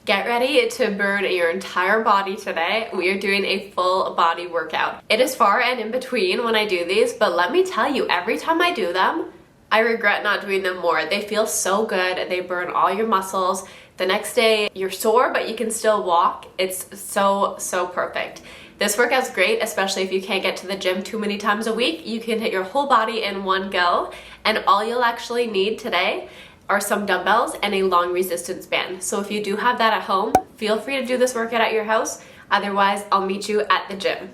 Get ready to burn your entire body today. We are doing a full body workout. It is far and in between when I do these, but let me tell you, every time I do them, I regret not doing them more. They feel so good. They burn all your muscles. The next day, you're sore, but you can still walk. It's so perfect. This workout's great, especially if you can't get to the gym too many times a week. You can hit your whole body in one go, and all you'll actually need today are some dumbbells and a long resistance band. So if you do have that at home, feel free to do this workout at your house. Otherwise, I'll meet you at the gym.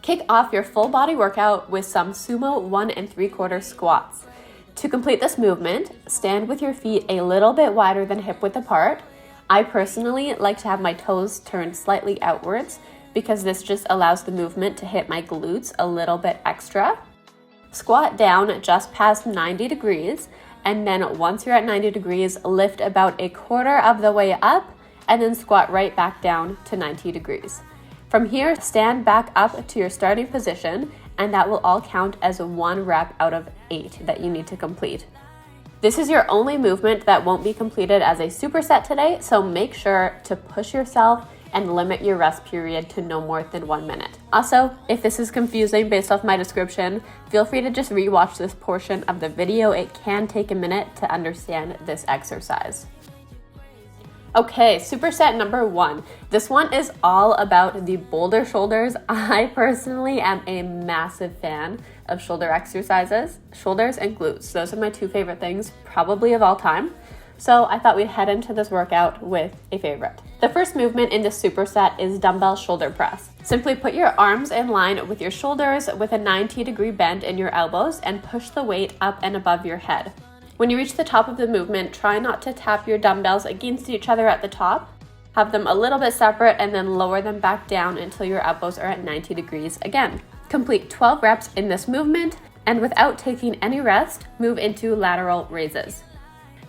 Kick off your full body workout with some Sumo 1 3/4 squats. To complete this movement, stand with your feet a little bit wider than hip width apart. I personally like to have my toes turned slightly outwards because this just allows the movement to hit my glutes a little bit extra. Squat down just past 90 degrees, and then once you're at 90 degrees, lift about a quarter of the way up, and then squat right back down to 90 degrees. From here, stand back up to your starting position, and that will all count as 1 rep out of 8 that you need to complete. This is your only movement that won't be completed as a superset today, so make sure to push yourself and limit your rest period to no more than 1 minute. Also, if this is confusing based off my description, feel free to just rewatch this portion of the video. It can take a minute to understand this exercise. Okay, superset number 1. This one is all about the boulder shoulders. I personally am a massive fan of shoulder exercises, shoulders and glutes. Those are my 2 favorite things, probably of all time. So I thought we'd head into this workout with a favorite. The first movement in this superset is dumbbell shoulder press. Simply put your arms in line with your shoulders with a 90-degree bend in your elbows and push the weight up and above your head. When you reach the top of the movement, try not to tap your dumbbells against each other at the top. Have them a little bit separate and then lower them back down until your elbows are at 90 degrees again. Complete 12 reps in this movement, and without taking any rest, move into lateral raises.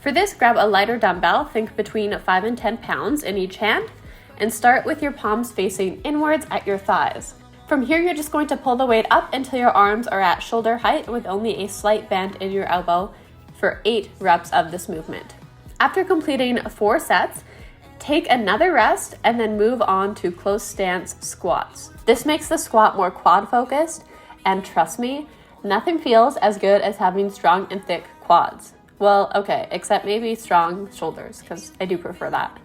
For this, grab a lighter dumbbell, think between 5 and 10 pounds in each hand, and start with your palms facing inwards at your thighs. From here, you're just going to pull the weight up until your arms are at shoulder height with only a slight bend in your elbow for 8 reps of this movement. After completing 4 sets, take another rest and then move on to close stance squats. This makes the squat more quad focused, and trust me, nothing feels as good as having strong and thick quads. Well, okay, except maybe strong shoulders, because I do prefer that.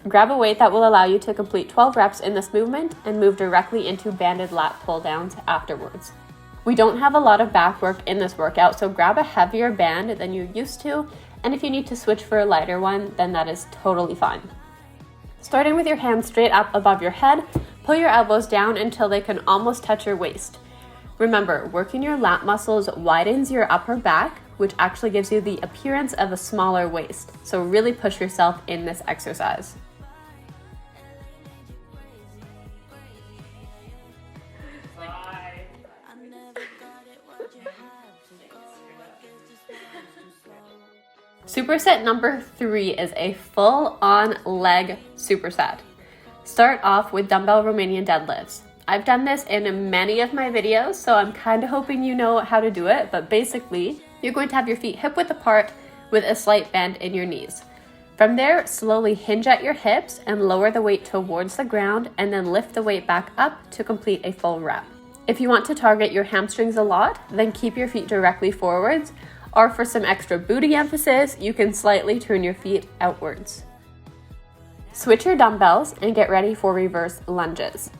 Grab a weight that will allow you to complete 12 reps in this movement and move directly into banded lat pull downs afterwards. We don't have a lot of back work in this workout, so grab a heavier band than you're used to, and if you need to switch for a lighter one, then that is totally fine. Starting with your hands straight up above your head, pull your elbows down until they can almost touch your waist. Remember, working your lat muscles widens your upper back, which actually gives you the appearance of a smaller waist. So really push yourself in this exercise. Superset number 3 is a full-on leg superset. Start off with dumbbell Romanian deadlifts. I've done this in many of my videos, so I'm kind of hoping you know how to do it, but basically, you're going to have your feet hip width apart with a slight bend in your knees. From there, slowly hinge at your hips and lower the weight towards the ground, and then lift the weight back up to complete a full rep. If you want to target your hamstrings a lot, then keep your feet directly forwards, or for some extra booty emphasis, you can slightly turn your feet outwards. Switch your dumbbells and get ready for reverse lunges.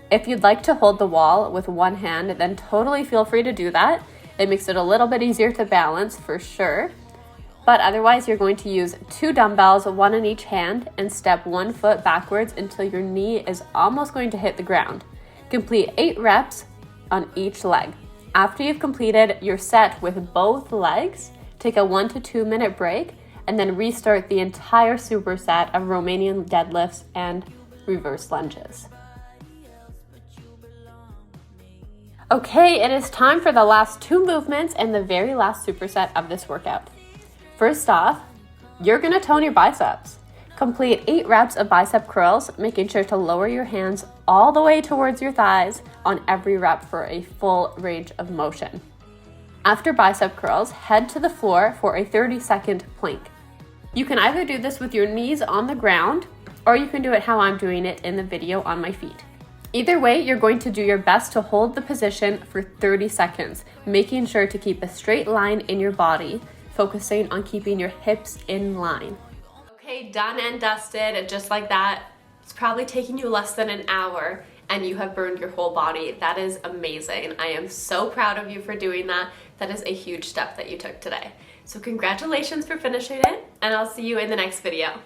If you'd like to hold the wall with one hand, then totally feel free to do that. It makes it a little bit easier to balance for sure. But otherwise, you're going to use 2 dumbbells, 1 in each hand, and step 1 foot backwards until your knee is almost going to hit the ground. Complete 8 reps on each leg. After you've completed your set with both legs, take a 1 to 2 minute break, and then restart the entire superset of Romanian deadlifts and reverse lunges. Okay, it is time for the last 2 movements and the very last superset of this workout. First off, you're gonna tone your biceps. Complete 8 reps of bicep curls, making sure to lower your hands all the way towards your thighs on every rep for a full range of motion. After bicep curls, head to the floor for a 30-second plank. You can either do this with your knees on the ground, or you can do it how I'm doing it in the video on my feet. Either way, you're going to do your best to hold the position for 30 seconds, making sure to keep a straight line in your body, focusing on keeping your hips in line. Okay, done and dusted, just like that. It's probably taking you less than an hour and you have burned your whole body. That is amazing. I am so proud of you for doing that. That is a huge step that you took today. So congratulations for finishing it, and I'll see you in the next video.